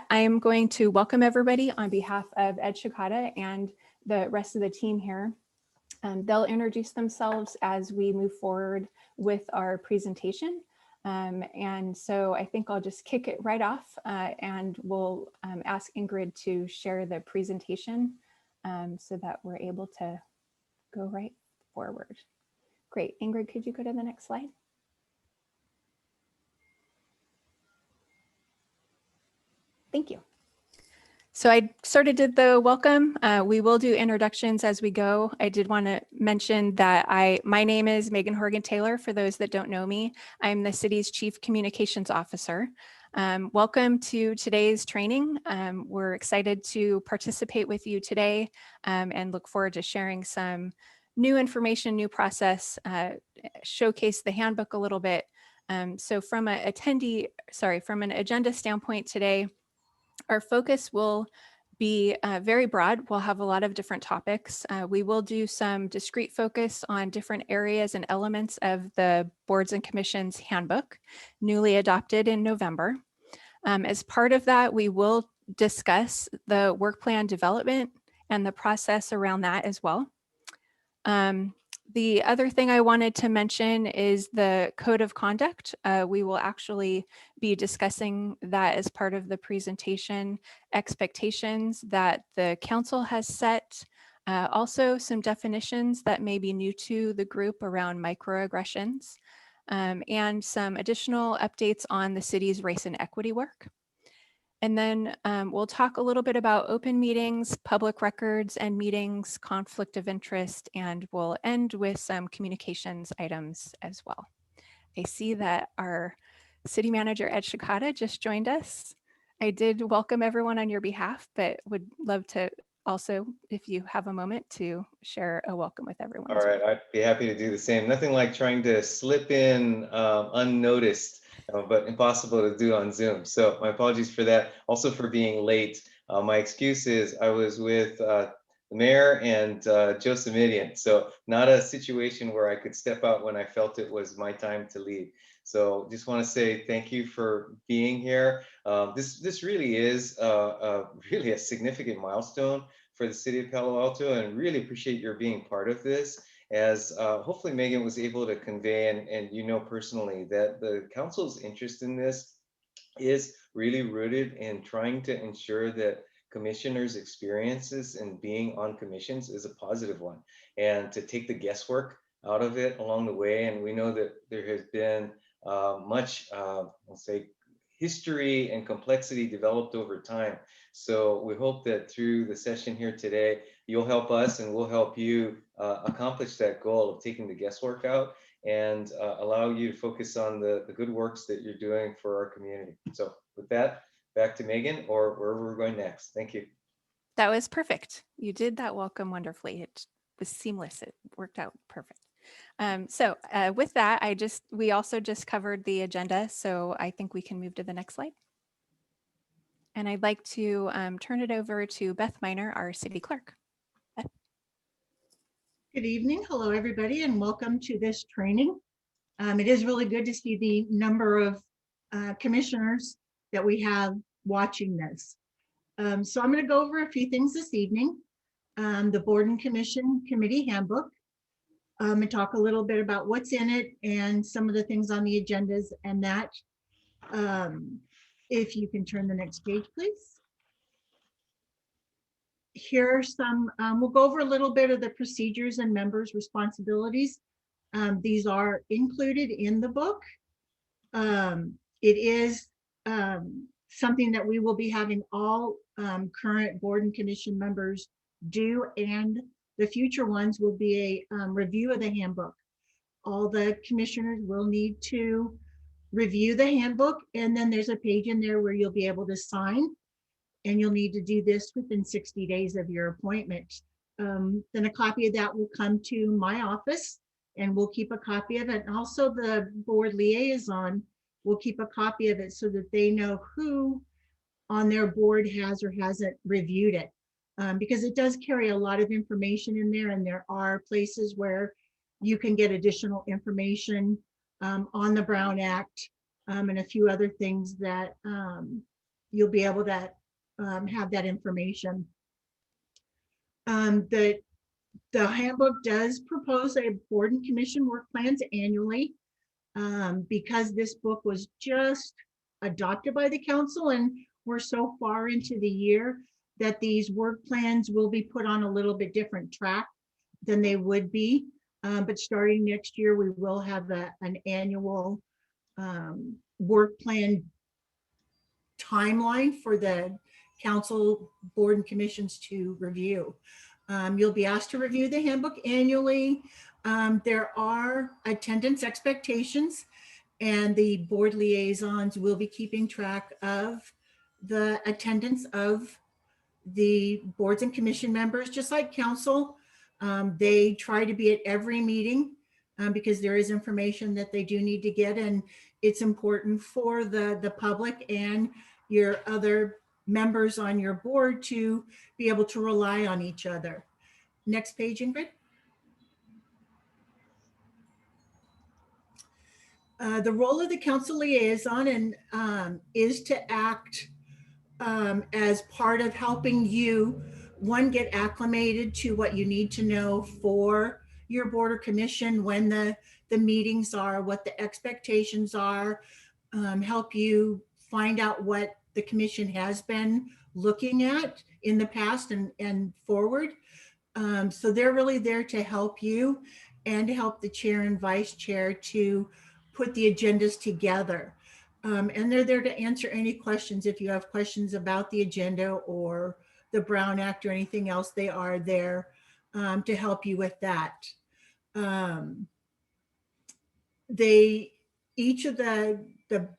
that, I am going to welcome everybody on behalf of Ed Shikata and the rest of the team here. They'll introduce themselves as we move forward with our presentation. And so I think I'll just kick it right off and we'll ask Ingrid to share the presentation so that we're able to go right forward. Great. Ingrid, could you go to the next slide? Thank you. So I sort of did the welcome. We will do introductions as we go. I did want to mention that my name is Megan Horgan-Taylor. For those that don't know me, I'm the city's Chief Communications Officer. Welcome to today's training. We're excited to participate with you today and look forward to sharing some new information, new process, showcase the handbook a little bit. So from an agenda standpoint today, our focus will be very broad. We'll have a lot of different topics. We will do some discrete focus on different areas and elements of the Boards and Commissions Handbook, newly adopted in November. As part of that, we will discuss the work plan development and the process around that as well. The other thing I wanted to mention is the code of conduct. We will actually be discussing that as part of the presentation, expectations that the council has set, also some definitions that may be new to the group around microaggressions, and some additional updates on the city's race and equity work. And then we'll talk a little bit about open meetings, public records and meetings, conflict of interest, and we'll end with some communications items as well. I see that our city manager, Ed Shikata, just joined us. I did welcome everyone on your behalf, but would love to also, if you have a moment, to share a welcome with everyone. All right, I'd be happy to do the same. Nothing like trying to slip in unnoticed, but impossible to do on Zoom. So my apologies for that. Also for being late. My excuse is I was with the mayor and Joe Simidian. So not a situation where I could step out when I felt it was my time to leave. So just want to say thank you for being here. This really is really a significant milestone for the city of Palo Alto, and really appreciate your being part of this, as hopefully Megan was able to convey, and you know personally, that the council's interest in this is really rooted in trying to ensure that commissioners' experiences and being on commissions is a positive one, and to take the guesswork out of it along the way. And we know that there has been much, I'll say, history and complexity developed over time. So we hope that through the session here today, you'll help us and we'll help you accomplish that goal of taking the guesswork out and allow you to focus on the good works that you're doing for our community. So with that, back to Megan, or wherever we're going next. Thank you. That was perfect. You did that welcome wonderfully. It was seamless. It worked out perfect. So with that, we also just covered the agenda, so I think we can move to the next slide. And I'd like to turn it over to Beth Miner, our city clerk. Beth. Good evening. Hello, everybody, and welcome to this training. It is really good to see the number of commissioners that we have watching this. So I'm going to go over a few things this evening. The Board and Commission Committee Handbook, and talk a little bit about what's in it and some of the things on the agendas and that. If you can turn the next page, please. Here are some, we'll go over a little bit of the procedures and members' responsibilities. These are included in the book. It is something that we will be having all current board and commission members do, and the future ones will be a review of the handbook. All the commissioners will need to review the handbook, and then there's a page in there where you'll be able to sign, and you'll need to do this within 60 days of your appointment. Then a copy of that will come to my office, and we'll keep a copy of it. And also the board liaison will keep a copy of it so that they know who on their board has or hasn't reviewed it. Because it does carry a lot of information in there, and there are places where you can get additional information on the Brown Act and a few other things that you'll be able to have that information. The handbook does propose a board and commission work plans annually. Because this book was just adopted by the council and we're so far into the year that these work plans will be put on a little bit different track than they would be. But starting next year, we will have an annual work plan timeline for the council, board, and commissions to review. You'll be asked to review the handbook annually. There are attendance expectations, and the board liaisons will be keeping track of the attendance of the boards and commission members, just like council. They try to be at every meeting because there is information that they do need to get, and it's important for the public and your other members on your board to be able to rely on each other. Next page, Ingrid. The role of the council liaison is to act as part of helping you, one, get acclimated to what you need to know for your board or commission, when the meetings are, what the expectations are, help you find out what the commission has been looking at in the past and forward. So they're really there to help you and to help the chair and vice chair to put the agendas together. And they're there to answer any questions. If you have questions about the agenda or the Brown Act or anything else, they are there to help you with that. Each of the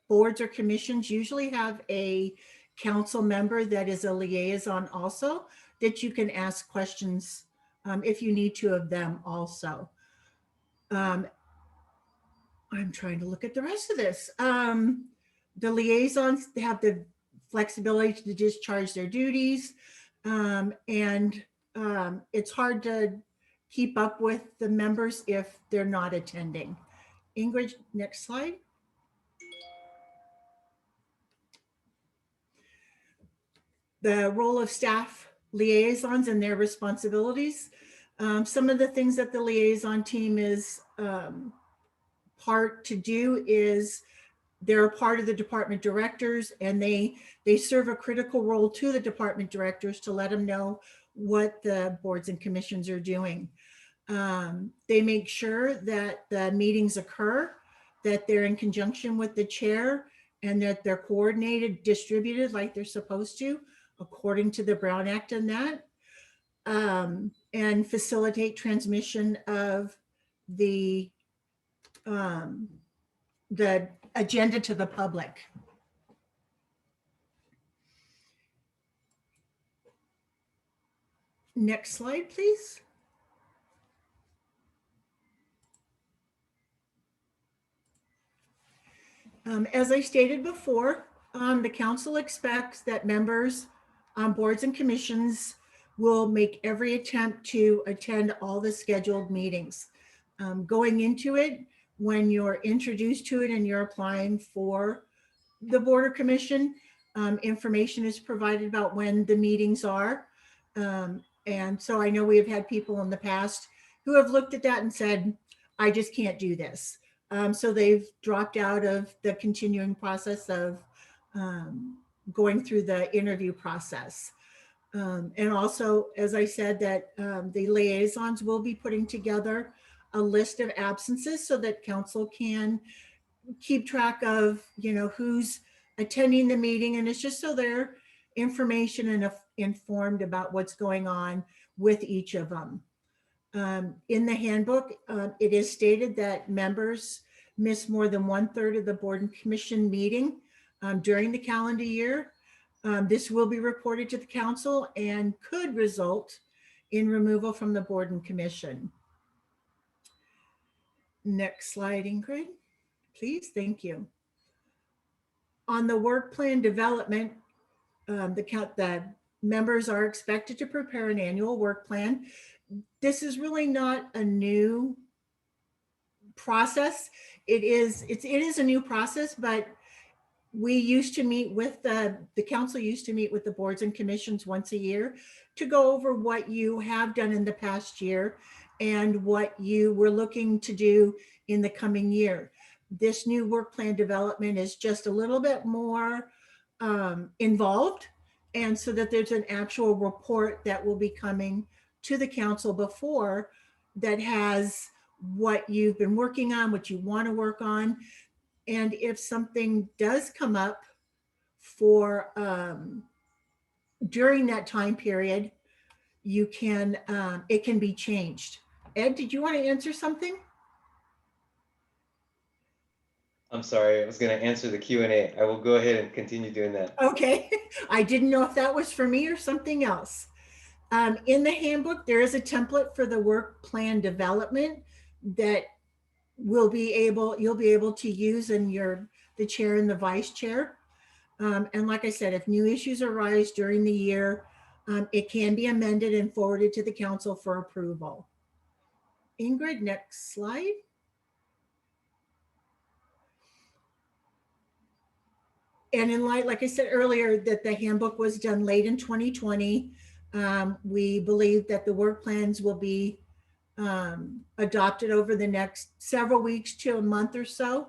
boards or commissions usually have a council member that is a liaison also, that you can ask questions if you need to of them also. I'm trying to look at the rest of this. The liaisons have the flexibility to discharge their duties, and it's hard to keep up with the members if they're not attending. Ingrid, next slide. The role of staff liaisons and their responsibilities. Some of the things that the liaison team is part to do is they're a part of the department directors, and they serve a critical role to the department directors to let them know what the boards and commissions are doing. They make sure that the meetings occur, that they're in conjunction with the chair, and that they're coordinated, distributed like they're supposed to, according to the Brown Act and that, and facilitate transmission of the agenda to the public. Next slide, please. As I stated before, the council expects that members on boards and commissions will make every attempt to attend all the scheduled meetings. Going into it, when you're introduced to it and you're applying for the board or commission, information is provided about when the meetings are. And so I know we have had people in the past who have looked at that and said, I just can't do this. So they've dropped out of the continuing process of going through the interview process. And also, as I said, that the liaisons will be putting together a list of absences so that council can keep track of, who's attending the meeting. And it's just so they're information and informed about what's going on with each of them. In the handbook, it is stated that members miss more than 1/3 of the board and commission meeting during the calendar year. This will be reported to the council and could result in removal from the board and commission. Next slide, Ingrid, please. Thank you. On the work plan development, the members are expected to prepare an annual work plan. This is really not a new process. It is a new process, but we used to meet with the council used to meet with the boards and commissions once a year to go over what you have done in the past year and what you were looking to do in the coming year. This new work plan development is just a little bit more involved, and so that there's an actual report that will be coming to the council before that has what you've been working on, what you want to work on. And if something does come up for during that time period, you can it can be changed. Ed, did you want to answer something? I'm sorry, I was going to answer the Q&A. I will go ahead and continue doing that. Okay, I didn't know if that was for me or something else. In the handbook, there is a template for the work plan development that you'll be able to use in the chair and the vice chair. And like I said, if new issues arise during the year, it can be amended and forwarded to the council for approval. Ingrid, next slide. And in light, like I said earlier, that the handbook was done late in 2020. We believe that the work plans will be adopted over the next several weeks to a month or so,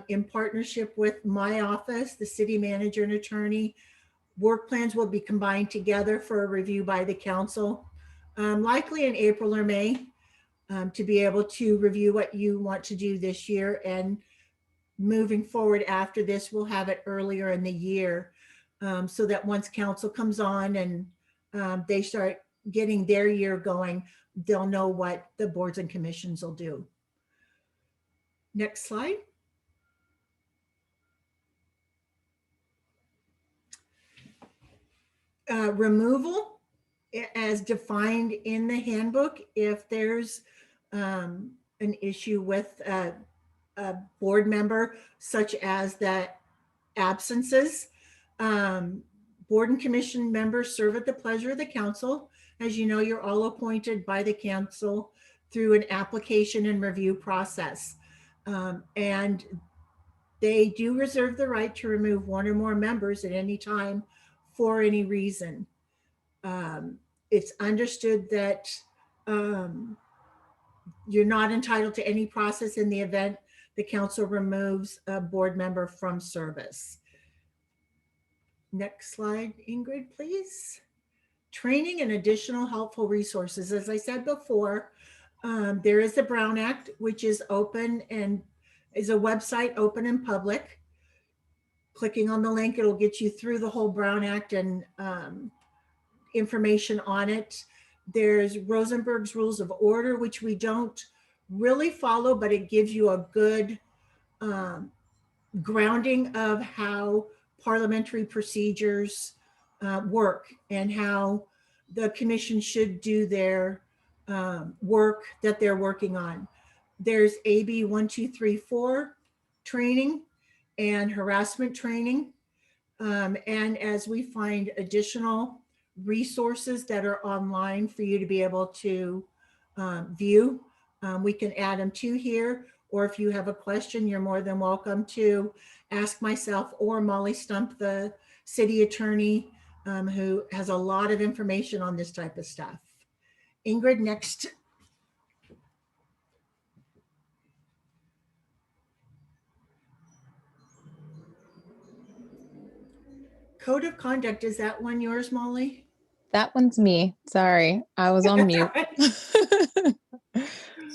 in partnership with my office, the city manager and attorney. Work plans will be combined together for a review by the council, likely in April or May, to be able to review what you want to do this year. And moving forward after this, we'll have it earlier in the year, so that once council comes on and they start getting their year going, they'll know what the boards and commissions will do. Next slide. Removal, as defined in the handbook, if there's an issue with a board member, such as that absences. Board and commission members serve at the pleasure of the council. As you know, you're all appointed by the council through an application and review process. And they do reserve the right to remove one or more members at any time for any reason. It's understood that you're not entitled to any process in the event the council removes a board member from service. Next slide, Ingrid, please. Training and additional helpful resources. As I said before, there is the Brown Act, which is open and is a website open and public. Clicking on the link, it'll get you through the whole Brown Act and information on it. There's Rosenberg's Rules of Order, which we don't really follow, but it gives you a good grounding of how parliamentary procedures work and how the commission should do their work that they're working on. There's AB 1234 training and harassment training. And as we find additional resources that are online for you to be able to view, we can add them to here. Or if you have a question, you're more than welcome to ask myself or Molly Stump, the city attorney, who has a lot of information on this type of stuff. Ingrid, next. Code of conduct, is that one yours, Molly? That one's me. Sorry, I was on mute.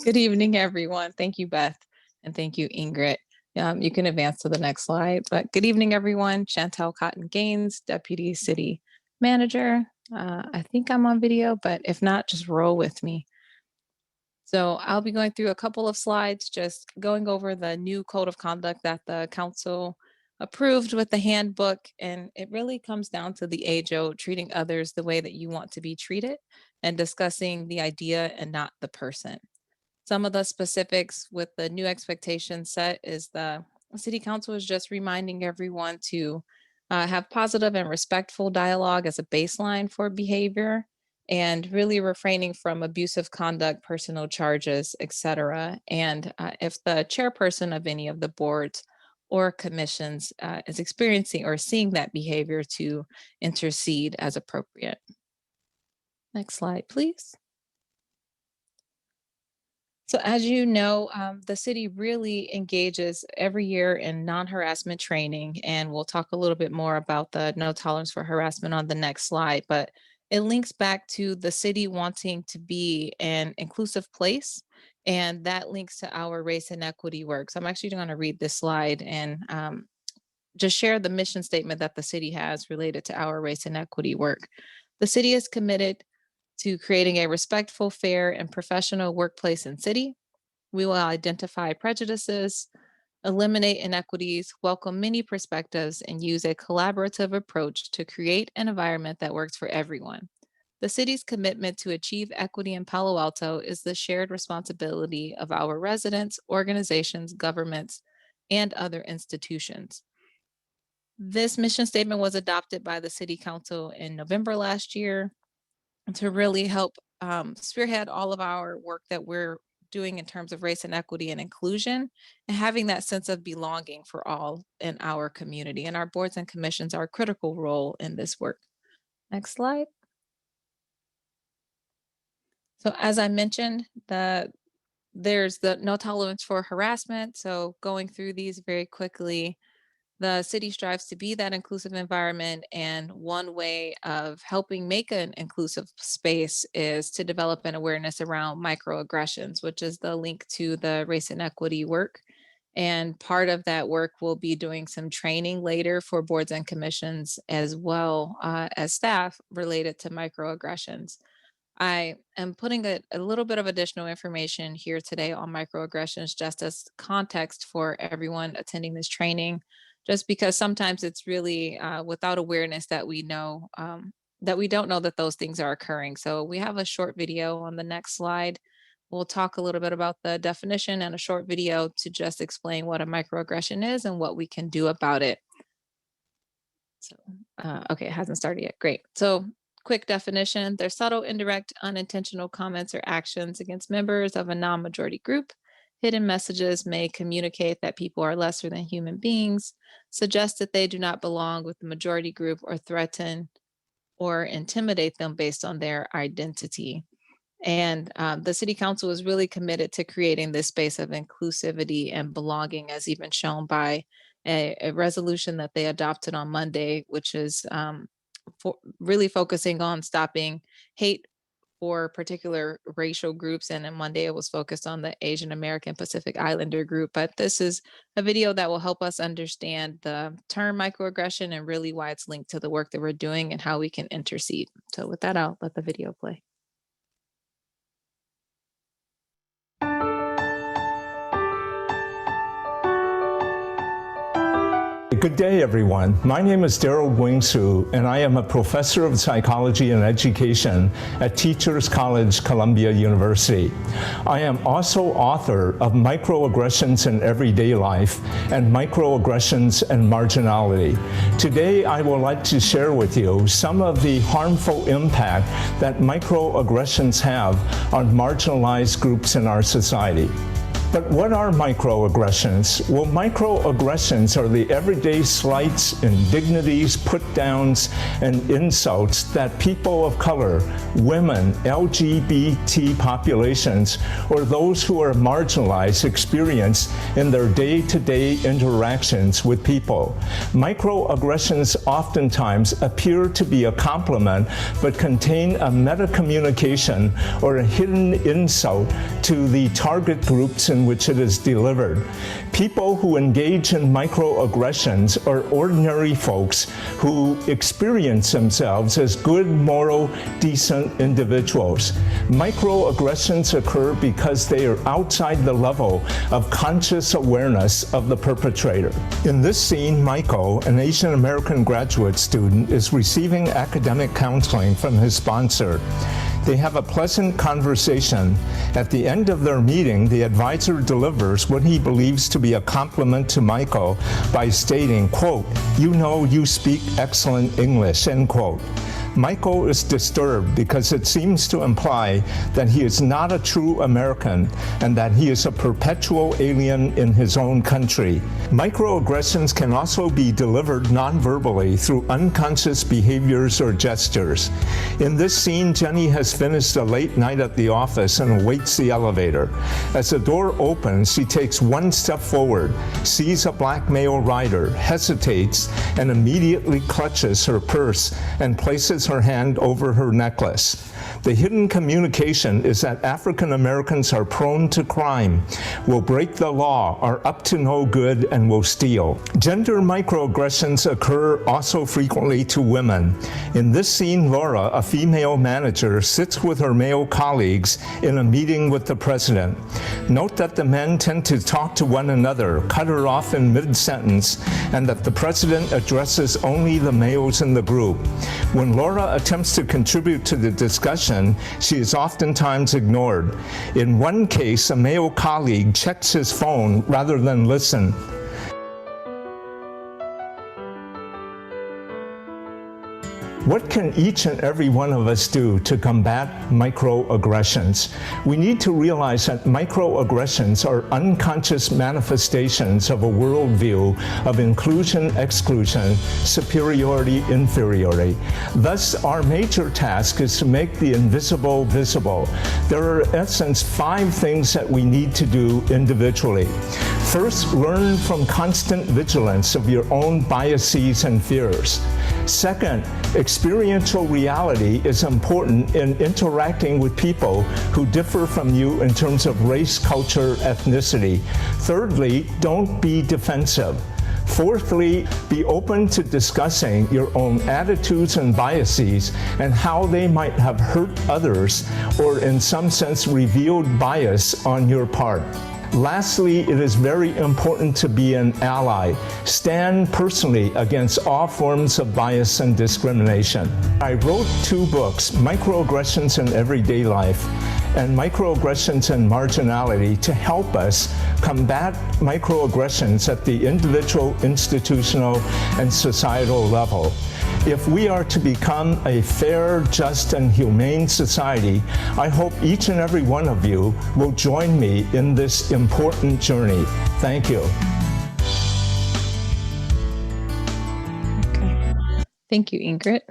Good evening, everyone. Thank you, Beth. And thank you, Ingrid. You can advance to the next slide. But good evening, everyone. Chantel Cotton Gaines, Deputy City Manager. I think I'm on video, but if not, just roll with me. So I'll be going through a couple of slides, just going over the new code of conduct that the council approved with the handbook. And it really comes down to the age-old treating others the way that you want to be treated and discussing the idea and not the person. Some of the specifics with the new expectation set is the city council is just reminding everyone to have positive and respectful dialogue as a baseline for behavior, and really refraining from abusive conduct, personal charges, etc. And if the chairperson of any of the boards or commissions is experiencing or seeing that behavior to intercede as appropriate. Next slide, please. So as you know, the city really engages every year in non-harassment training, and we'll talk a little bit more about the no tolerance for harassment on the next slide, but it links back to the city wanting to be an inclusive place, and that links to our race and equity work. So I'm actually going to read this slide and just share the mission statement that the city has related to our race and equity work. The city is committed to creating a respectful, fair, and professional workplace and city. We will identify prejudices, eliminate inequities, welcome many perspectives, and use a collaborative approach to create an environment that works for everyone. The city's commitment to achieve equity in Palo Alto is the shared responsibility of our residents, organizations, governments, and other institutions. This mission statement was adopted by the City Council in November last year to really help spearhead all of our work that we're doing in terms of race and equity and inclusion, and having that sense of belonging for all in our community. And our boards and commissions are a critical role in this work. Next slide. So as I mentioned, there's the no tolerance for harassment. So going through these very quickly, the city strives to be that inclusive environment, and one way of helping make an inclusive space is to develop an awareness around microaggressions, which is the link to the race and equity work. And part of that work will be doing some training later for boards and commissions as well as staff related to microaggressions. I am putting a little bit of additional information here today on microaggressions just as context for everyone attending this training, just because sometimes it's really without awareness that we know that we don't know that those things are occurring. So we have a short video on the next slide. We'll talk a little bit about the definition and a short video to just explain what a microaggression is and what we can do about it. So, okay, it hasn't started yet. Great. So quick definition: they're subtle, indirect, unintentional comments or actions against members of a non-majority group. Hidden messages may communicate that people are lesser than human beings, suggest that they do not belong with the majority group, or threaten or intimidate them based on their identity. And the City Council is really committed to creating this space of inclusivity and belonging, as even shown by a resolution that they adopted on Monday, which is really focusing on stopping hate for particular racial groups. And on Monday, it was focused on the Asian American Pacific Islander group. But this is a video that will help us understand the term microaggression and really why it's linked to the work that we're doing and how we can intercede. So with that, I'll let the video play. Good day, everyone. My name is Daryl Guingsu, and I am a professor of psychology and education at Teachers College, Columbia University. I am also author of Microaggressions in Everyday Life and Microaggressions and Marginality. Today, I would like to share with you some of the harmful impact that microaggressions have on marginalized groups in our society. But what are microaggressions? Well, microaggressions are the everyday slights, indignities, put-downs, and insults that people of color, women, LGBT populations, or those who are marginalized experience in their day-to-day interactions with people. Microaggressions oftentimes appear to be a compliment, but contain a meta-communication or a hidden insult to the target groups in which it is delivered. People who engage in microaggressions are ordinary folks who experience themselves as good, moral, decent individuals. Microaggressions occur because they are outside the level of conscious awareness of the perpetrator. In this scene, Michael, an Asian American graduate student, is receiving academic counseling from his sponsor. They have a pleasant conversation. At the end of their meeting, the advisor delivers what he believes to be a compliment to Michael by stating, quote, "You know you speak excellent English," end quote. Michael is disturbed because it seems to imply that he is not a true American and that he is a perpetual alien in his own country. Microaggressions can also be delivered non-verbally through unconscious behaviors or gestures. In this scene, Jenny has finished a late night at the office and awaits the elevator. As the door opens, she takes one step forward, sees a black male rider, hesitates, and immediately clutches her purse and places her hand over her necklace. The hidden communication is that African Americans are prone to crime, will break the law, are up to no good, and will steal. Gender microaggressions occur also frequently to women. In this scene, Laura, a female manager, sits with her male colleagues in a meeting with the president. Note that the men tend to talk to one another, cut her off in mid-sentence, and that the president addresses only the males in the group. When Laura attempts to contribute to the discussion, she is oftentimes ignored. In one case, a male colleague checks his phone rather than listen. What can each and every one of us do to combat microaggressions? We need to realize that microaggressions are unconscious manifestations of a worldview of inclusion, exclusion, superiority, inferiority. Thus, our major task is to make the invisible visible. There are, in essence, 5 things that we need to do individually. First, learn from constant vigilance of your own biases and fears. Second, experiential reality is important in interacting with people who differ from you in terms of race, culture, ethnicity. Thirdly, don't be defensive. Fourthly, be open to discussing your own attitudes and biases and how they might have hurt others or in some sense revealed bias on your part. Lastly, it is very important to be an ally. Stand personally against all forms of bias and discrimination. I wrote 2 books, Microaggressions in Everyday Life and Microaggressions and Marginality, to help us combat microaggressions at the individual, institutional, and societal level. If we are to become a fair, just, and humane society, I hope each and every one of you will join me in this important journey. Thank you. Okay. Thank you, Ingrid.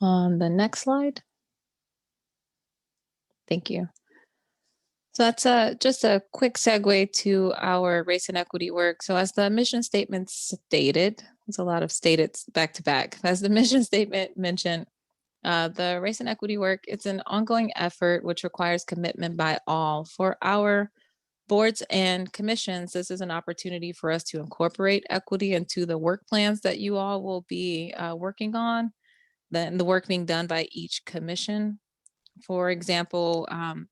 On the next slide. Thank you. So that's just a quick segue to our race and equity work. So as the mission statement stated, there's a lot of stated back to back. As the mission statement mentioned, the race and equity work, it's an ongoing effort which requires commitment by all. For our boards and commissions, this is an opportunity for us to incorporate equity into the work plans that you all will be working on, then the work being done by each commission. For example,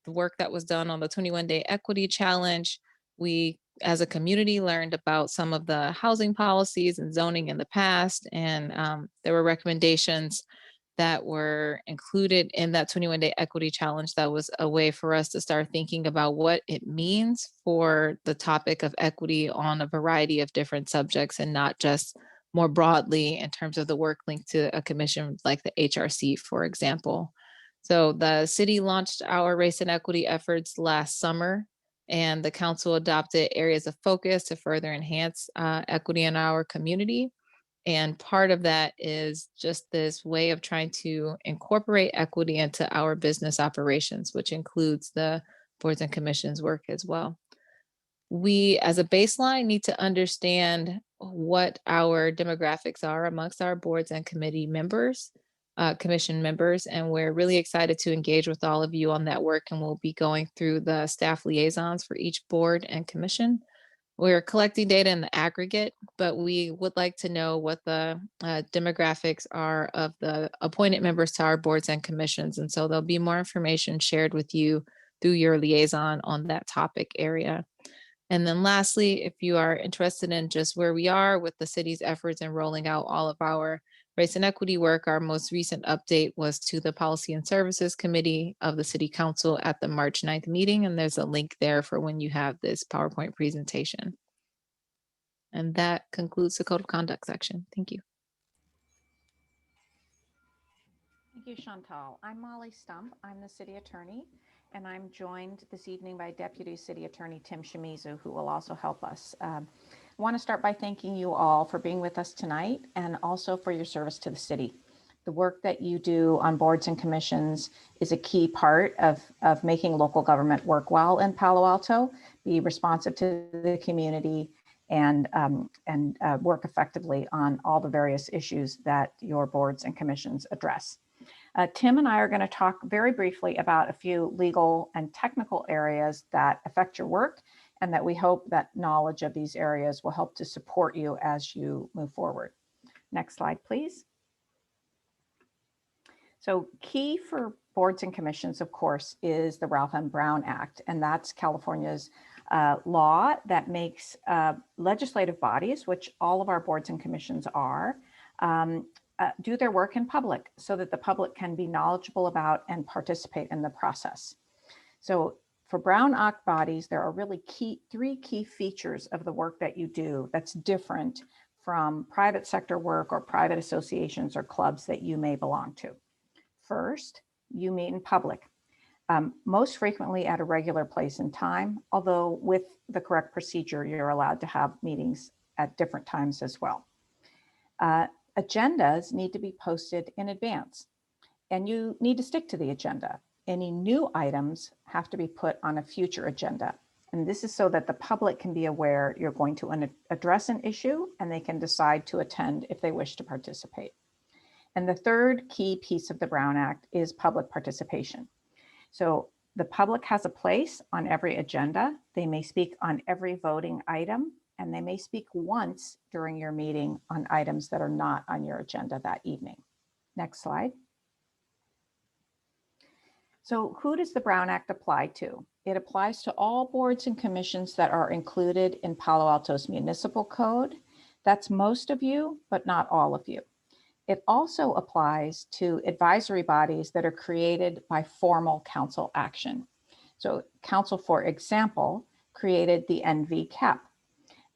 the work that was done on the 21-day equity challenge, we as a community learned about some of the housing policies and zoning in the past, and there were recommendations that were included in that 21-day equity challenge. That was a way for us to start thinking about what it means for the topic of equity on a variety of different subjects, and not just more broadly in terms of the work linked to a commission like the HRC, for example. So the city launched our race and equity efforts last summer, and the council adopted areas of focus to further enhance equity in our community. And part of that is just this way of trying to incorporate equity into our business operations, which includes the boards and commissions work as well. We, as a baseline, need to understand what our demographics are amongst our boards and committee members, commission members, and we're really excited to engage with all of you on that work, and we'll be going through the staff liaisons for each board and commission. We're collecting data in the aggregate, but we would like to know what the demographics are of the appointed members to our boards and commissions. And so there'll be more information shared with you through your liaison on that topic area. And then lastly, if you are interested in just where we are with the city's efforts in rolling out all of our race and equity work, our most recent update was to the Policy and Services Committee of the City Council at the March 9th meeting, and there's a link there for when you have this PowerPoint presentation. And that concludes the code of conduct section. Thank you. Thank you, Chantal. I'm Molly Stump. I'm the city attorney, and I'm joined this evening by Deputy City Attorney Tim Shimizu, who will also help us. I want to start by thanking you all for being with us tonight and also for your service to the city. The work that you do on boards and commissions is a key part of making local government work well in Palo Alto, be responsive to the community, and work effectively on all the various issues that your boards and commissions address. Tim and I are going to talk very briefly about a few legal and technical areas that affect your work, and that we hope that knowledge of these areas will help to support you as you move forward. Next slide, please. So key for boards and commissions, of course, is the Ralph M. Brown Act, and that's California's law that makes legislative bodies, which all of our boards and commissions are, do their work in public so that the public can be knowledgeable about and participate in the process. So for Brown Act bodies, there are really three key features of the work that you do that's different from private sector work or private associations or clubs that you may belong to. First, you meet in public, most frequently at a regular place and time, although with the correct procedure, you're allowed to have meetings at different times as well. Agendas need to be posted in advance, and you need to stick to the agenda. Any new items have to be put on a future agenda. And this is so that the public can be aware you're going to address an issue and they can decide to attend if they wish to participate. And the third key piece of the Brown Act is public participation. So the public has a place on every agenda. They may speak on every voting item, and they may speak once during your meeting on items that are not on your agenda that evening. Next slide. So who does the Brown Act apply to? It applies to all boards and commissions that are included in Palo Alto's municipal code. That's most of you, but not all of you. It also applies to advisory bodies that are created by formal council action. So council, for example, created the NVCAP.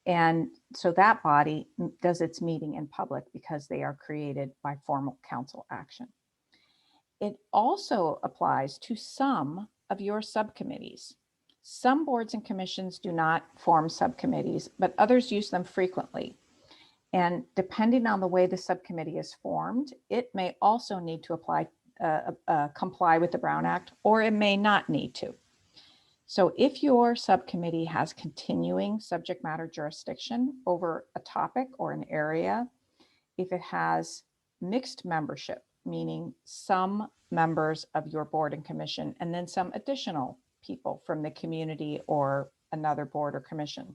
And so that body does its meeting in public because they are created by formal council action. It also applies to some of your subcommittees. Some boards and commissions do not form subcommittees, but others use them frequently. And depending on the way the subcommittee is formed, it may also need to comply with the Brown Act, or it may not need to. So if your subcommittee has continuing subject matter jurisdiction over a topic or an area, if it has mixed membership, meaning some members of your board and commission, and then some additional people from the community or another board or commission,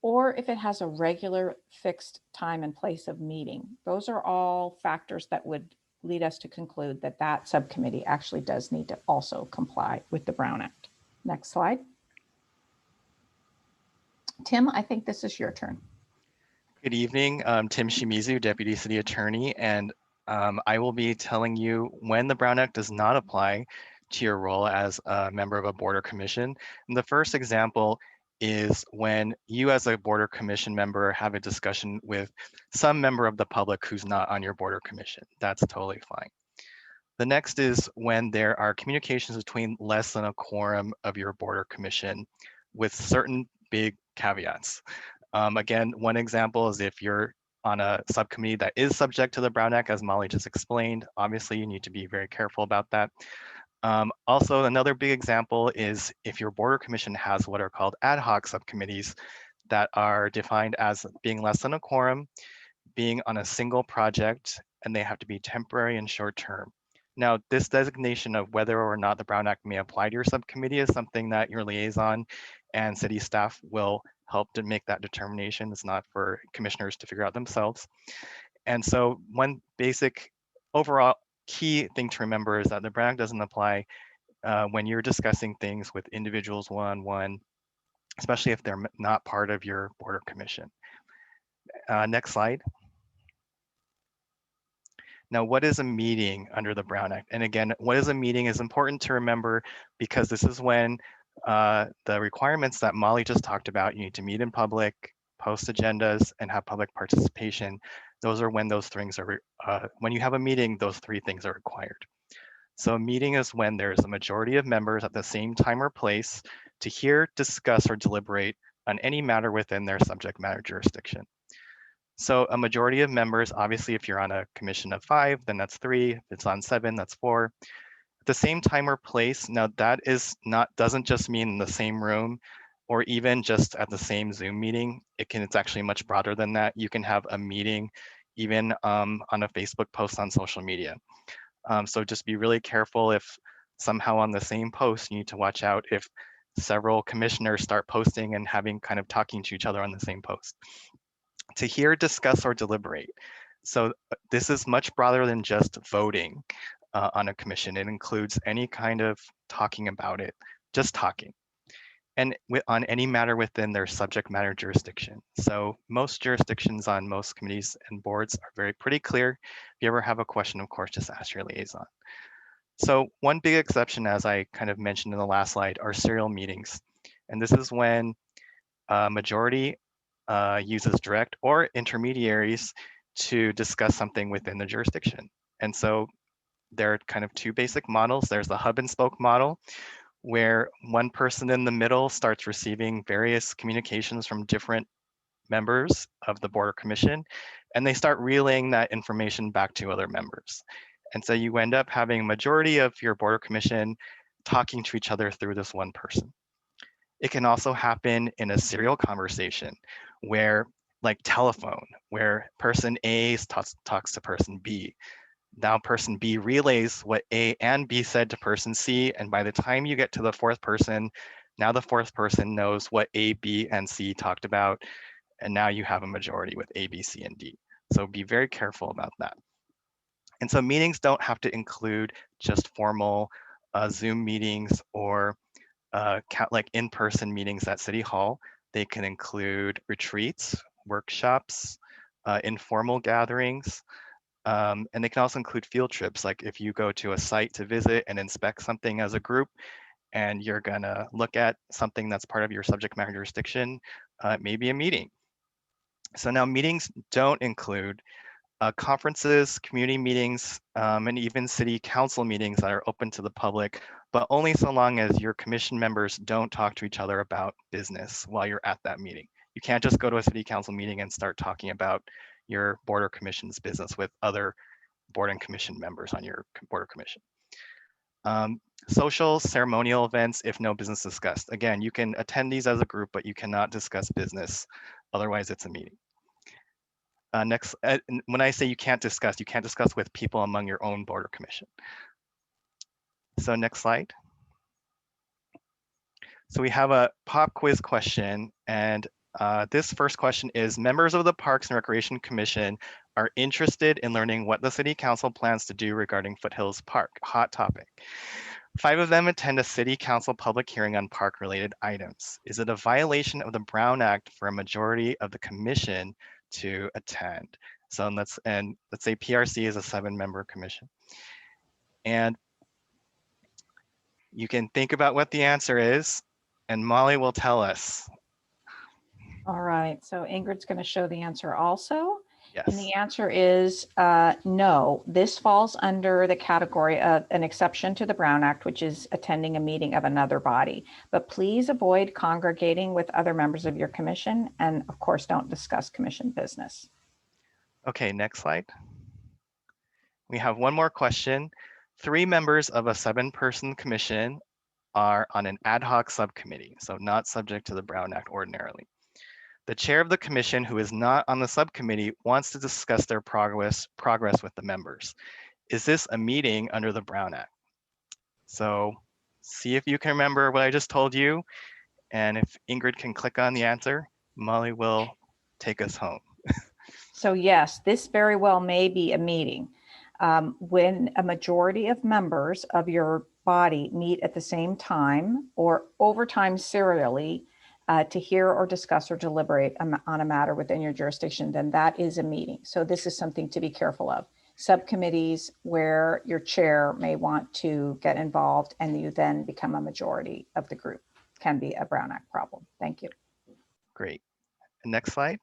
or if it has a regular fixed time and place of meeting. Those are all factors that would lead us to conclude that that subcommittee actually does need to also comply with the Brown Act. Next slide. Tim, I think this is your turn. Good evening. I'm Tim Shimizu, Deputy City Attorney, and I will be telling you when the Brown Act does not apply to your role as a member of a board or commission. And the first example is when you as a board or commission member have a discussion with some member of the public who's not on your board or commission. That's totally fine. The next is when there are communications between less than a quorum of your board or commission with certain big caveats. Again, one example is if you're on a subcommittee that is subject to the Brown Act, as Molly just explained. Obviously, you need to be very careful about that. Also, another big example is if your board or commission has what are called ad hoc subcommittees that are defined as being less than a quorum, being on a single project, and they have to be temporary and short term. Now, this designation of whether or not the Brown Act may apply to your subcommittee is something that your liaison and city staff will help to make that determination. It's not for commissioners to figure out themselves. And so one basic overall key thing to remember is that the Brown Act doesn't apply when you're discussing things with individuals one-on-one, especially if they're not part of your board or commission. Next slide. Now, what is a meeting under the Brown Act? And again, what is a meeting is important to remember because this is when the requirements that Molly just talked about, you need to meet in public, post agendas, and have public participation. Those are when those things are, when you have a meeting, those 3 things are required. So a meeting is when there's a majority of members at the same time or place to hear, discuss, or deliberate on any matter within their subject matter jurisdiction. So a majority of members, obviously, if you're on a commission of 5, then that's 3. If it's on 7, that's 4. At the same time or place, now that doesn't just mean in the same room or even just at the same Zoom meeting. It's actually much broader than that. You can have a meeting even on a Facebook post on social media. So just be really careful if somehow on the same post, you need to watch out if several commissioners start posting and talking to each other on the same post. To hear, discuss, or deliberate. So this is much broader than just voting on a commission. It includes any kind of talking about it, just talking. And on any matter within their subject matter jurisdiction. So most jurisdictions on most committees and boards are pretty clear. If you ever have a question, of course, just ask your liaison. So one big exception, as I kind of mentioned in the last slide, are serial meetings. And this is when a majority uses direct or intermediaries to discuss something within the jurisdiction. And so there are kind of 2 basic models. There's the hub and spoke model, where one person in the middle starts receiving various communications from different members of the board or commission, and they start relaying that information back to other members. And so you end up having a majority of your board or commission talking to each other through this one person. It can also happen in a serial conversation where, like telephone, where person A talks to person B. Now person B relays what A and B said to person C, and by the time you get to the 4th person, now the 4th person knows what A, B, and C talked about, and now you have a majority with A, B, C, and D. So be very careful about that. And so meetings don't have to include just formal Zoom meetings or like in-person meetings at City Hall. They can include retreats, workshops, informal gatherings, and they can also include field trips. Like if you go to a site to visit and inspect something as a group, and you're gonna look at something that's part of your subject matter jurisdiction, maybe a meeting. So now meetings don't include conferences, community meetings, and even city council meetings that are open to the public, but only so long as your commission members don't talk to each other about business while you're at that meeting. You can't just go to a city council meeting and start talking about your board or commission's business with other board and commission members on your board or commission. Social, ceremonial events, if no business discussed. Again, you can attend these as a group, but you cannot discuss business. Otherwise, it's a meeting. Next, when I say you can't discuss with people among your own board or commission. So next slide. So we have a pop quiz question, and this first question is, members of the Parks and Recreation Commission are interested in learning what the City Council plans to do regarding Foothills Park. Hot topic. 5 of them attend a City Council public hearing on park-related items. Is it a violation of the Brown Act for a majority of the commission to attend? So let's say PRC is a 7-member commission. And you can think about what the answer is, and Molly will tell us. All right, so Ingrid's going to show the answer also. Yes. And the answer is no. This falls under the category of an exception to the Brown Act, which is attending a meeting of another body. But please avoid congregating with other members of your commission, and of course, don't discuss commission business. Okay, next slide. We have one more question. 3 members of a 7-person commission are on an ad hoc subcommittee, so not subject to the Brown Act ordinarily. The chair of the commission, who is not on the subcommittee, wants to discuss their progress with the members. Is this a meeting under the Brown Act? So see if you can remember what I just told you. And if Ingrid can click on the answer, Molly will take us home. So yes, this very well may be a meeting. When a majority of members of your body meet at the same time or over time serially to hear or discuss or deliberate on a matter within your jurisdiction, then that is a meeting. So this is something to be careful of. Subcommittees where your chair may want to get involved and you then become a majority of the group can be a Brown Act problem. Thank you. Great. Next slide.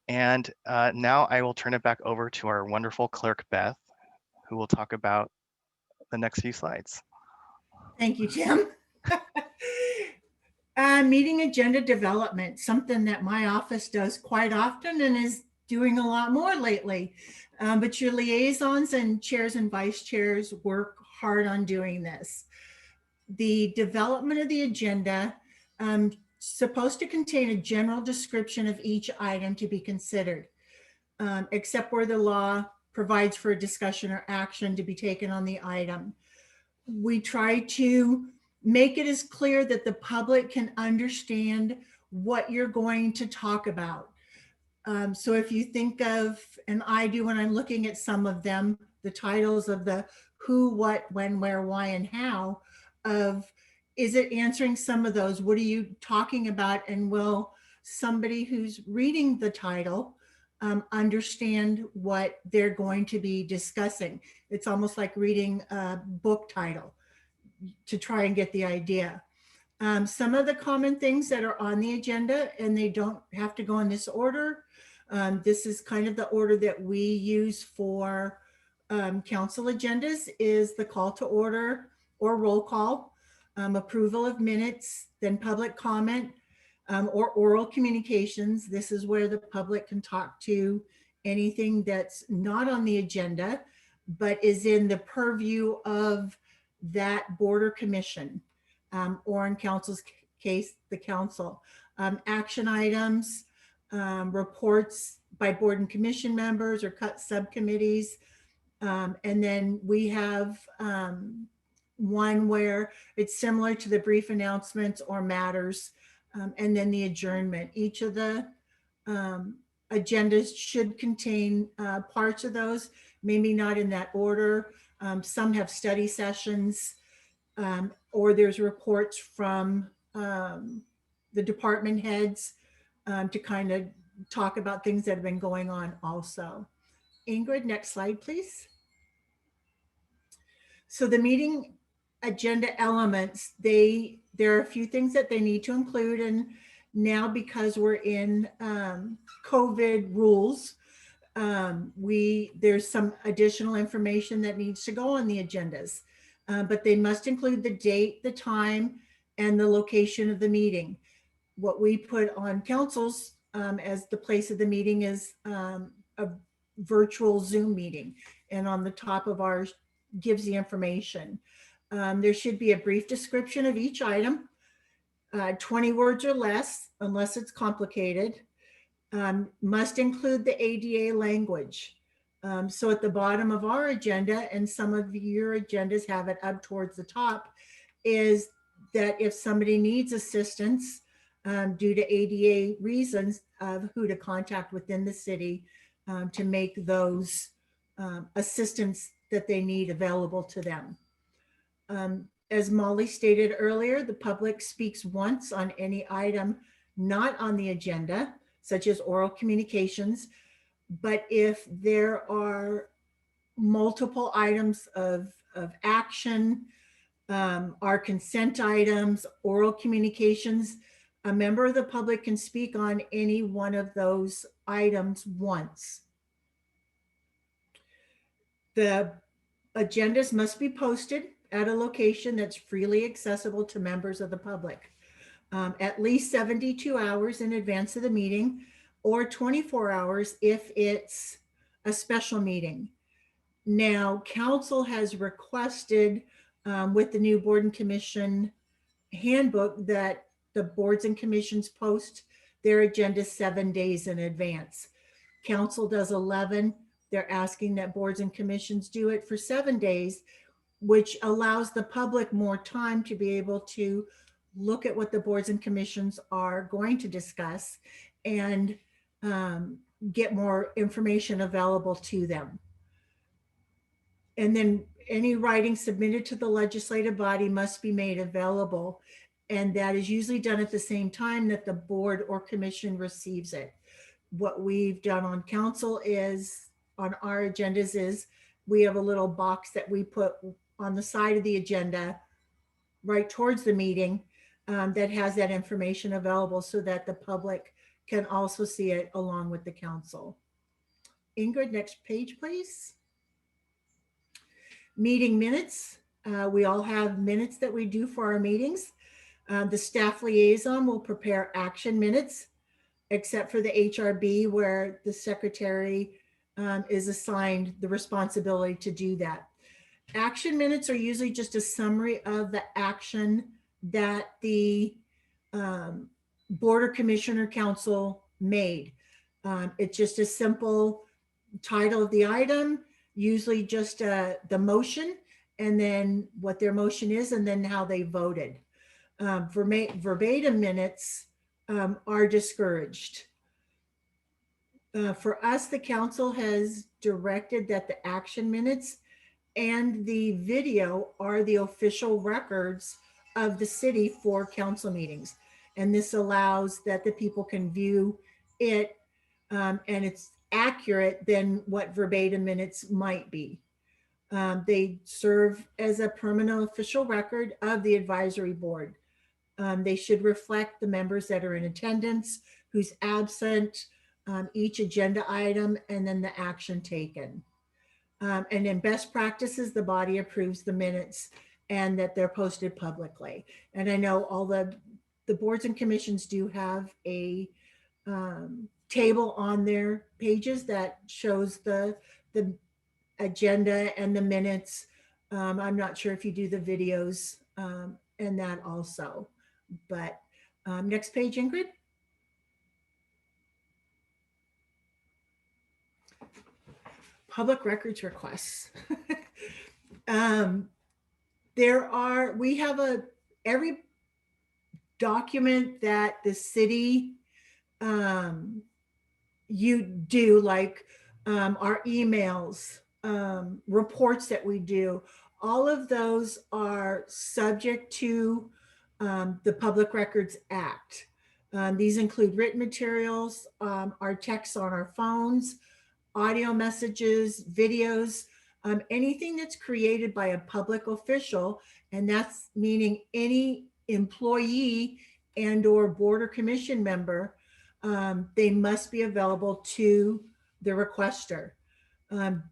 And now I will turn it back over to our wonderful clerk, Beth, who will talk about the next few slides. Thank you, Tim. Meeting agenda development, something that my office does quite often and is doing a lot more lately. But your liaisons and chairs and vice chairs work hard on doing this. The development of the agenda supposed to contain a general description of each item to be considered, except where the law provides for a discussion or action to be taken on the item. We try to make it as clear that the public can understand what you're going to talk about. So if you think of, and I do when I'm looking at some of them, the titles of the who, what, when, where, why, and how of, is it answering some of those? What are you talking about? And will somebody who's reading the title understand what they're going to be discussing? It's almost like reading a book title to try and get the idea. Some of the common things that are on the agenda, and they don't have to go in this order. This is kind of the order that we use for council agendas, is the call to order or roll call, approval of minutes, then public comment, or oral communications. This is where the public can talk to anything that's not on the agenda, but is in the purview of that board or commission, or in council's case, the council. Action items, reports by board and commission members or cut subcommittees. And then we have one where it's similar to the brief announcements or matters, and then the adjournment. Each of the agendas should contain parts of those, maybe not in that order. Some have study sessions, or there's reports from the department heads to kind of talk about things that have been going on also. Ingrid, next slide, please. So the meeting agenda elements, there are a few things that they need to include. And now because we're in COVID rules, there's some additional information that needs to go on the agendas, but they must include the date, the time, and the location of the meeting. What we put on councils as the place of the meeting is a virtual Zoom meeting, and on the top of ours gives the information. There should be a brief description of each item, 20 words or less, unless it's complicated. Must include the ADA language. So at the bottom of our agenda, and some of your agendas have it up towards the top, is that if somebody needs assistance due to ADA reasons, of who to contact within the city to make those assistance that they need available to them. As Molly stated earlier, the public speaks once on any item not on the agenda, such as oral communications. But if there are multiple items of action, our consent items, oral communications, a member of the public can speak on any one of those items once. The agendas must be posted at a location that's freely accessible to members of the public, at least 72 hours in advance of the meeting, or 24 hours if it's a special meeting. Now, council has requested with the new board and commission handbook that the boards and commissions post their agenda 7 days in advance. Council does 11. They're asking that boards and commissions do it for 7 days, which allows the public more time to be able to look at what the boards and commissions are going to discuss and get more information available to them. And then any writing submitted to the legislative body must be made available. And that is usually done at the same time that the board or commission receives it. What we've done on council is, on our agendas, is we have a little box that we put on the side of the agenda right towards the meeting that has that information available so that the public can also see it along with the council. Ingrid, next page, please. Meeting minutes. We all have minutes that we do for our meetings. The staff liaison will prepare action minutes, except for the HRB where the secretary is assigned the responsibility to do that. Action minutes are usually just a summary of the action that the Board or Commissioner Council made. It's just a simple title of the item, usually just the motion, and then what their motion is, and then how they voted. Verbatim minutes are discouraged. For us, the council has directed that the action minutes and the video are the official records of the city for council meetings. And this allows that the people can view it and it's accurate than what verbatim minutes might be. They serve as a permanent official record of the advisory board. They should reflect the members that are in attendance, who's absent, each agenda item, and then the action taken. And in best practices, the body approves the minutes and that they're posted publicly. And I know all the boards and commissions do have a table on their pages that shows the agenda and the minutes. I'm not sure if you do the videos and that also, but next page, Ingrid. Public records requests. We have every document that the city you do, like our emails, reports that we do, all of those are subject to the Public Records Act. These include written materials, our texts on our phones, audio messages, videos, anything that's created by a public official, and that's meaning any employee and or board or commission member, they must be available to the requester.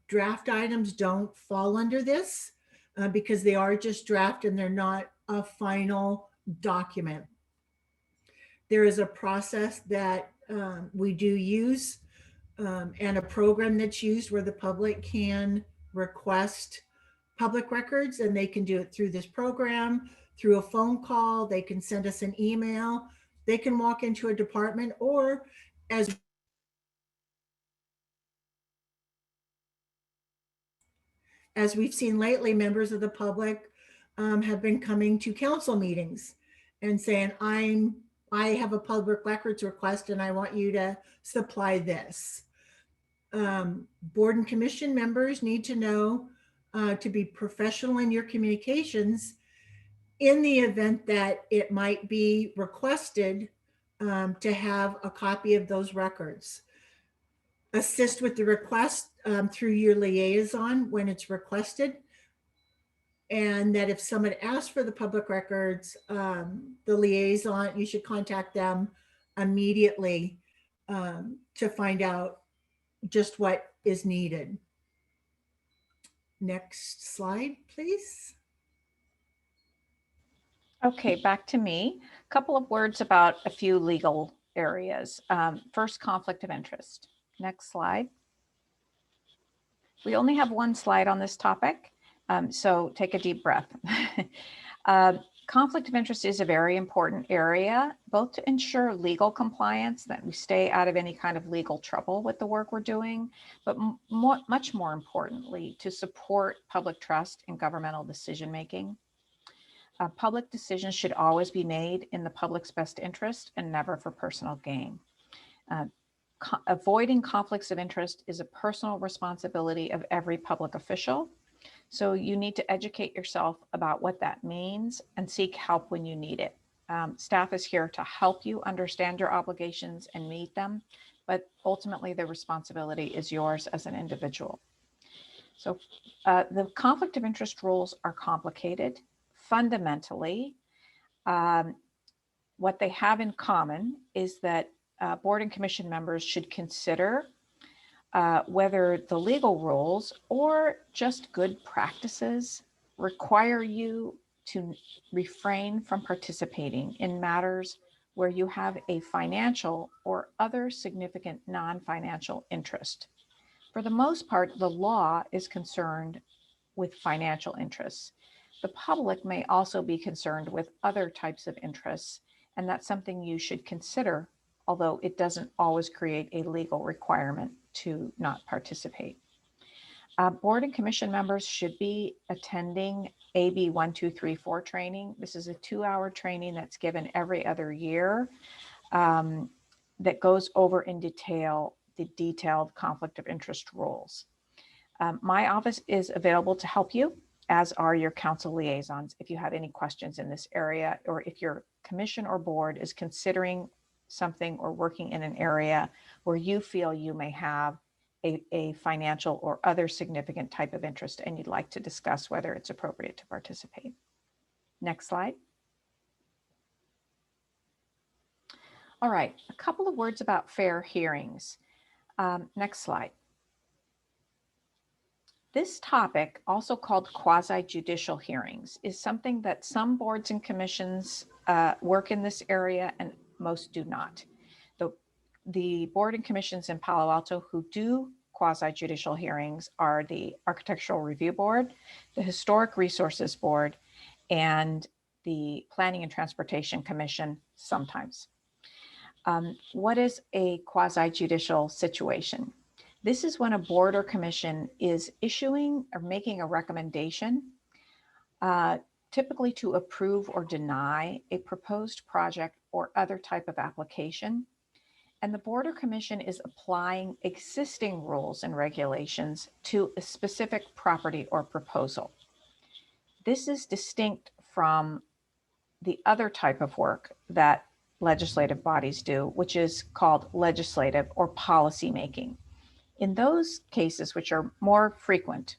Draft items don't fall under this because they are just draft and they're not a final document. There is a process that we do use and a program that's used where the public can request public records, and they can do it through this program, through a phone call, they can send us an email, they can walk into a department, or as we've seen lately, members of the public have been coming to council meetings and saying, I have a public records request and I want you to supply this. Board and commission members need to know to be professional in your communications in the event that it might be requested to have a copy of those records. Assist with the request through your liaison when it's requested. And that if someone asks for the public records, the liaison, you should contact them immediately to find out just what is needed. Next slide, please. Okay, back to me. A couple of words about a few legal areas. First, conflict of interest. Next slide. We only have one slide on this topic, so take a deep breath. Conflict of interest is a very important area, both to ensure legal compliance, that we stay out of any kind of legal trouble with the work we're doing, but much more importantly, to support public trust in governmental decision-making. Public decisions should always be made in the public's best interest and never for personal gain. Avoiding conflicts of interest is a personal responsibility of every public official. So you need to educate yourself about what that means and seek help when you need it. Staff is here to help you understand your obligations and meet them, but ultimately the responsibility is yours as an individual. So the conflict of interest rules are complicated. Fundamentally, What they have in common is that board and commission members should consider whether the legal rules or just good practices require you to refrain from participating in matters where you have a financial or other significant non-financial interest. For the most part, the law is concerned with financial interests. The public may also be concerned with other types of interests, and that's something you should consider, although it doesn't always create a legal requirement to not participate. Board and commission members should be attending AB 1234 training. This is a 2-hour training that's given every other year that goes over in detail the detailed conflict of interest rules. My office is available to help you, as are your council liaisons, if you have any questions in this area, or if your commission or board is considering something or working in an area where you feel you may have a financial or other significant type of interest and you'd like to discuss whether it's appropriate to participate. Next slide. All right, a couple of words about fair hearings. Next slide. This topic, also called quasi-judicial hearings, is something that some boards and commissions work in this area and most do not. The board and commissions in Palo Alto who do quasi-judicial hearings are the Architectural Review Board, the Historic Resources Board, and the Planning and Transportation Commission sometimes. What is a quasi-judicial situation? This is when a board or commission is issuing or making a recommendation, typically to approve or deny a proposed project or other type of application. And the board or commission is applying existing rules and regulations to a specific property or proposal. This is distinct from the other type of work that legislative bodies do, which is called legislative or policy making. In those cases, which are more frequent,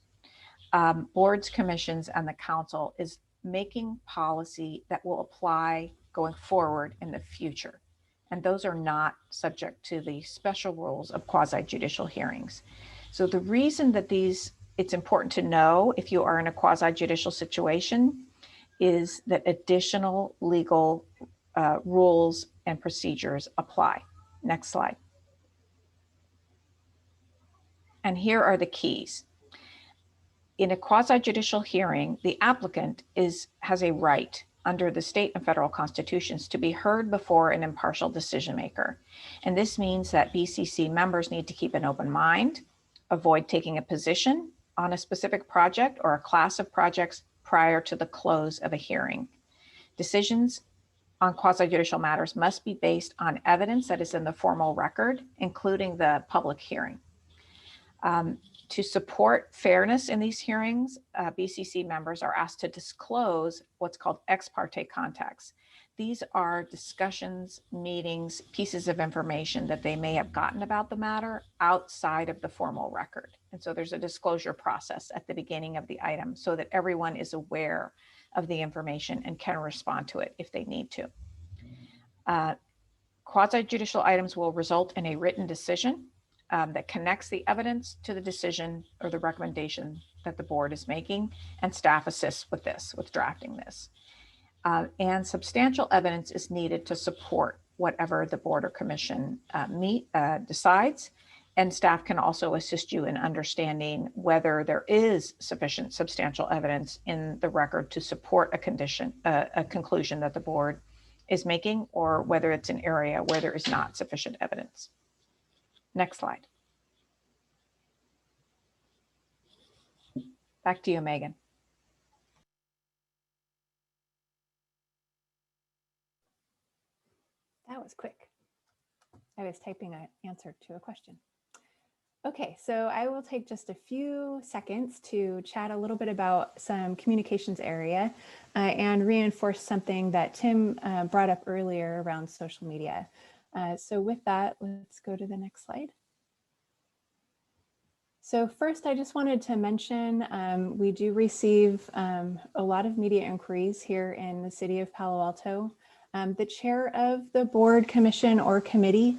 boards, commissions, and the council is making policy that will apply going forward in the future. And those are not subject to the special rules of quasi-judicial hearings. So the reason that it's important to know if you are in a quasi-judicial situation is that additional legal rules and procedures apply. Next slide. And here are the keys. In a quasi-judicial hearing, the applicant has a right under the state and federal constitutions to be heard before an impartial decision maker. And this means that BCC members need to keep an open mind, avoid taking a position on a specific project or a class of projects prior to the close of a hearing. Decisions on quasi-judicial matters must be based on evidence that is in the formal record, including the public hearing. To support fairness in these hearings, BCC members are asked to disclose what's called ex parte contacts. These are discussions, meetings, pieces of information that they may have gotten about the matter outside of the formal record. And so there's a disclosure process at the beginning of the item so that everyone is aware of the information and can respond to it if they need to. Quasi-judicial items will result in a written decision that connects the evidence to the decision or the recommendation that the board is making, and staff assists with this, with drafting this. And substantial evidence is needed to support whatever the board or commission decides, and staff can also assist you in understanding whether there is sufficient substantial evidence in the record to support a conclusion that the board is making, or whether it's an area where there is not sufficient evidence. Next slide. Back to you, Megan. That was quick. I was typing an answer to a question. Okay, so I will take just a few seconds to chat a little bit about some communications area and reinforce something that Tim brought up earlier around social media. So with that, let's go to the next slide. So first, I just wanted to mention we do receive a lot of media inquiries here in the city of Palo Alto. The chair of the board, commission, or committee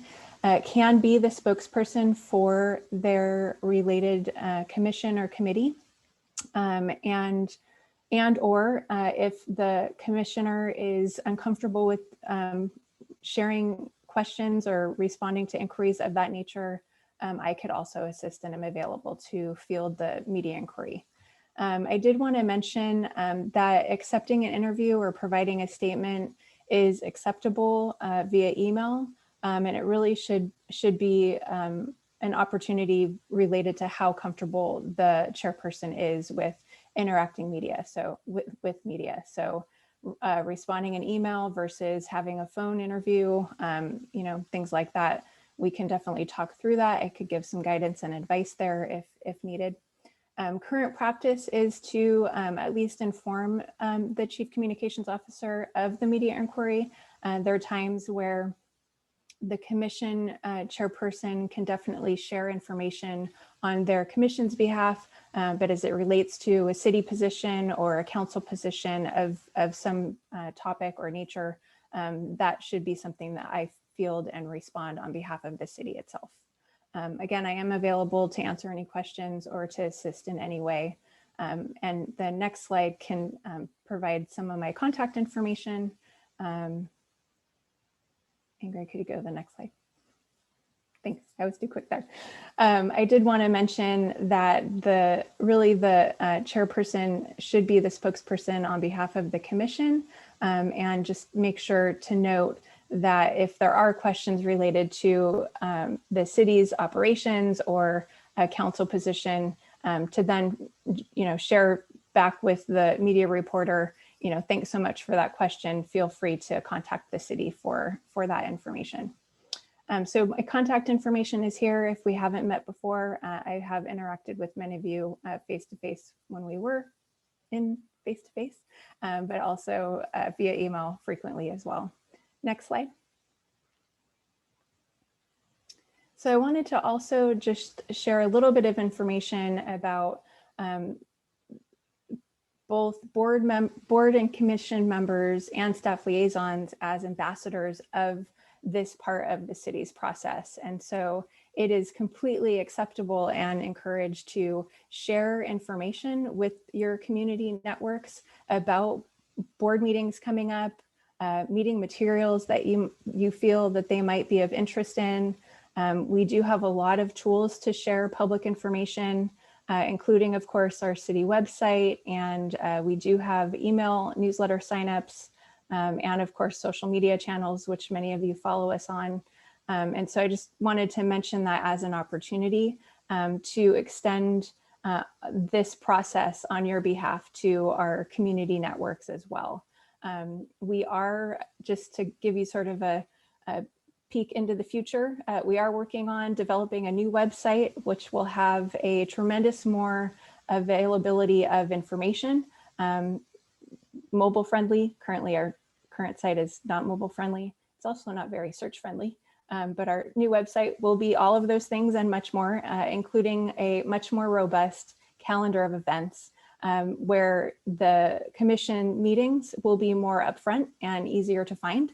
can be the spokesperson for their related commission or committee. And/or if the commissioner is uncomfortable with sharing questions or responding to inquiries of that nature, I could also assist and am available to field the media inquiry. I did want to mention that accepting an interview or providing a statement is acceptable via email, and it really should be an opportunity related to how comfortable the chairperson is with interacting media. So with media, so responding an email versus having a phone interview, things like that. We can definitely talk through that. I could give some guidance and advice there if needed. Current practice is to at least inform the Chief Communications Officer of the media inquiry. There are times where the commission chairperson can definitely share information on their commission's behalf, but as it relates to a city position or a council position of some topic or nature, that should be something that I field and respond on behalf of the city itself. Again, I am available to answer any questions or to assist in any way. And the next slide can provide some of my contact information. Ingrid, could you go to the next slide? Thanks, I was too quick there. I did want to mention that the chairperson should be the spokesperson on behalf of the commission, and just make sure to note that if there are questions related to the city's operations or a council position, to then share back with the media reporter, thanks so much for that question. Feel free to contact the city for that information. So my contact information is here. If we haven't met before, I have interacted with many of you face-to-face when we were in face-to-face, but also via email frequently as well. Next slide. So I wanted to also just share a little bit of information about both board and commission members and staff liaisons as ambassadors of this part of the city's process. And so it is completely acceptable and encouraged to share information with your community networks about board meetings coming up, meeting materials that you feel that they might be of interest in. We do have a lot of tools to share public information, including, of course, our city website, and we do have email newsletter signups, and of course, social media channels, which many of you follow us on. And so I just wanted to mention that as an opportunity to extend this process on your behalf to our community networks as well. We are, just to give you sort of a peek into the future, we are working on developing a new website, which will have a tremendous more availability of information, mobile friendly. Currently, our current site is not mobile friendly. It's also not very search friendly, but our new website will be all of those things and much more, including a much more robust calendar of events, where the commission meetings will be more upfront and easier to find.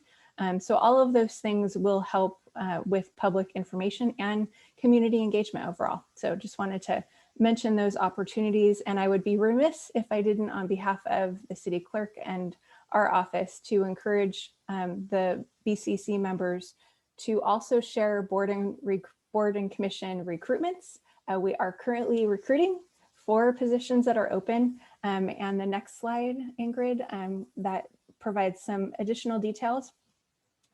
So all of those things will help with public information and community engagement overall. So just wanted to mention those opportunities, and I would be remiss if I didn't, on behalf of the city clerk and our office, to encourage the BCC members to also share board and commission recruitments. We are currently recruiting for positions that are open, and the next slide, Ingrid, that provides some additional details.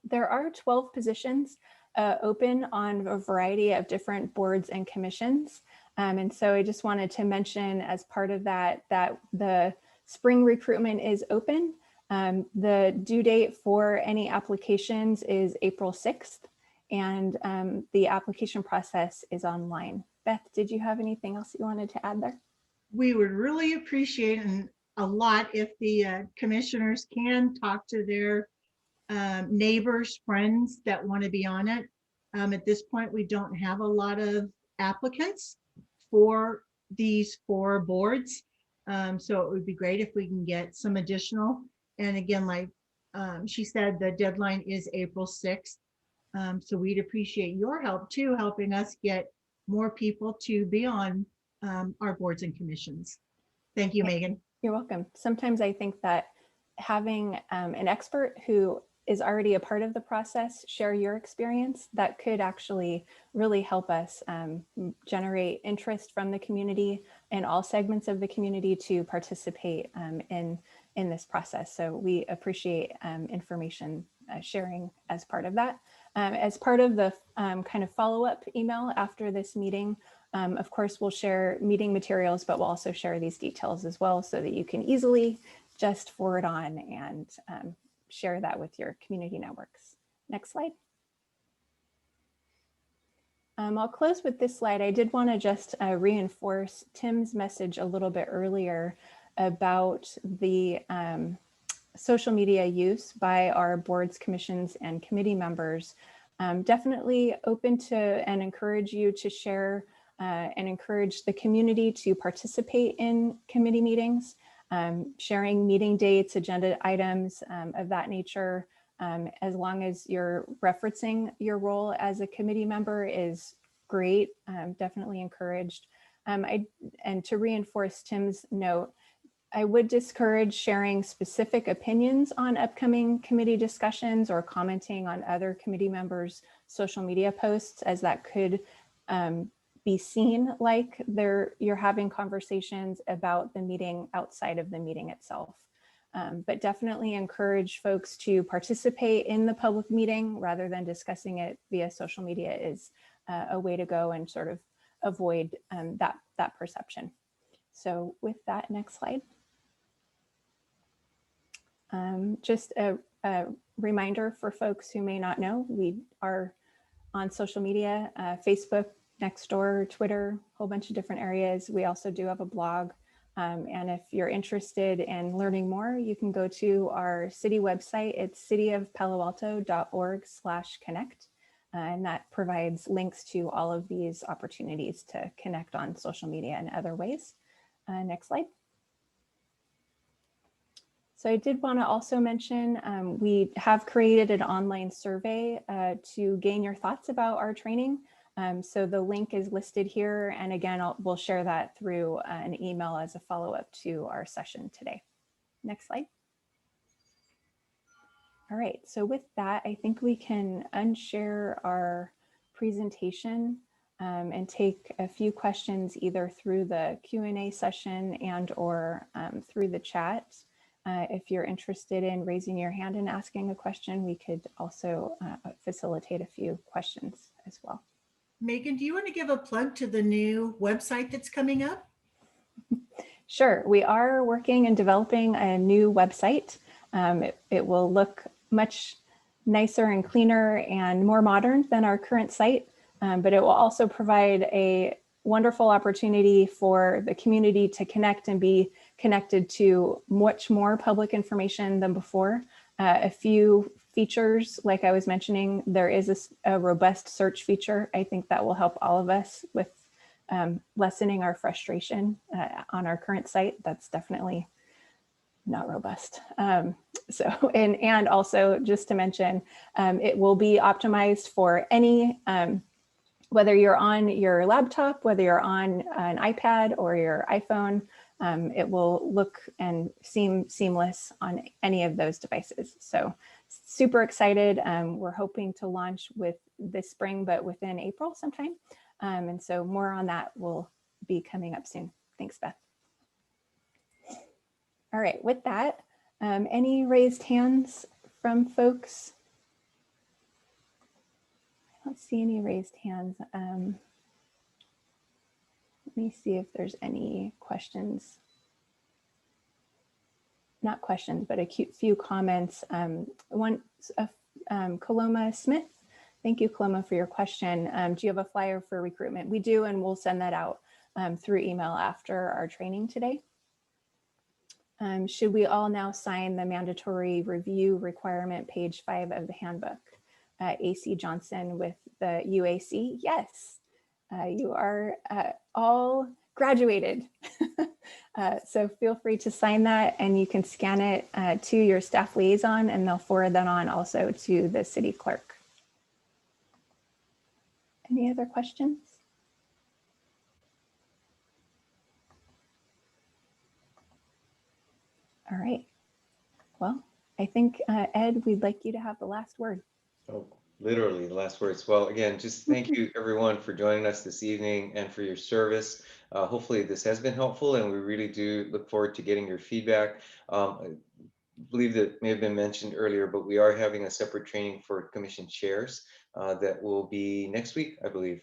There are 12 positions open on a variety of different boards and commissions. And so I just wanted to mention, as part of that, that the spring recruitment is open. The due date for any applications is April 6th, and the application process is online. Beth, did you have anything else you wanted to add there? We would really appreciate a lot if the commissioners can talk to their neighbors, friends that want to be on it. At this point, we don't have a lot of applicants for these 4 boards. So it would be great if we can get some additional. And again, like She said the deadline is April 6th. So we'd appreciate your help too, helping us get more people to be on our boards and commissions. Thank you, Megan. You're welcome. Sometimes I think that having an expert who is already a part of the process share your experience, that could actually really help us generate interest from the community and all segments of the community to participate in this process. So we appreciate information sharing as part of that. As part of the kind of follow-up email after this meeting, of course, we'll share meeting materials, but we'll also share these details as well so that you can easily just forward on and share that with your community networks. Next slide. I'll close with this slide. I did want to just reinforce Tim's message a little bit earlier about the social media use by our boards, commissions, and committee members. Definitely open to and encourage you to share and encourage the community to participate in committee meetings, sharing meeting dates, agenda items of that nature, as long as you're referencing your role as a committee member is great, definitely encouraged. And to reinforce Tim's note, I would discourage sharing specific opinions on upcoming committee discussions or commenting on other committee members' social media posts, as that could be seen like you're having conversations about the meeting outside of the meeting itself. But definitely encourage folks to participate in the public meeting rather than discussing it via social media is a way to go and sort of avoid that perception. So with that, next slide. Just a reminder for folks who may not know, we are on social media, Facebook, Nextdoor, Twitter, a whole bunch of different areas. We also do have a blog. And if you're interested in learning more, you can go to our city website. It's cityofpaloalto.org/connect. And that provides links to all of these opportunities to connect on social media and other ways. Next slide. So I did want to also mention, we have created an online survey to gain your thoughts about our training. So the link is listed here. And again, we'll share that through an email as a follow-up to our session today. Next slide. All right, so with that, I think we can unshare our presentation and take a few questions either through the Q&A session and or through the chat. If you're interested in raising your hand and asking a question, we could also facilitate a few questions as well. Megan, do you want to give a plug to the new website that's coming up? Sure, we are working and developing a new website. It will look much nicer and cleaner and more modern than our current site, but it will also provide a wonderful opportunity for the community to connect and be connected to much more public information than before. A few features, like I was mentioning, there is a robust search feature. I think that will help all of us with lessening our frustration on our current site. That's definitely not robust. And also just to mention, it will be optimized for any, whether you're on your laptop, whether you're on an iPad or your iPhone, it will look and seem seamless on any of those devices. So super excited. We're hoping to launch with this spring, but within April sometime. And so more on that will be coming up soon. Thanks, Beth. All right, with that, any raised hands from folks? I don't see any raised hands. Let me see if there's any questions. Not questions, but a few comments. Coloma Smith, thank you, Coloma, for your question. Do you have a flyer for recruitment? We do, and we'll send that out through email after our training today. Should we all now sign the mandatory review requirement, page 5 of the handbook? AC Johnson with the UAC, yes. You are all graduated. So feel free to sign that, and you can scan it to your staff liaison, and they'll forward that on also to the city clerk. Any other questions? All right. Well, I think, Ed, we'd like you to have the last word. Oh, literally the last words. Well, again, just thank you everyone for joining us this evening and for your service. Hopefully this has been helpful, and we really do look forward to getting your feedback. I believe that may have been mentioned earlier, but we are having a separate training for commission chairs that will be next week, I believe.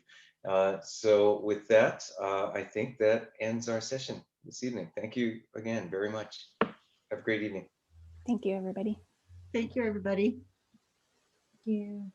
So with that, I think that ends our session this evening. Thank you again very much. Have a great evening. Thank you, everybody. Thank you, everybody. Thank you.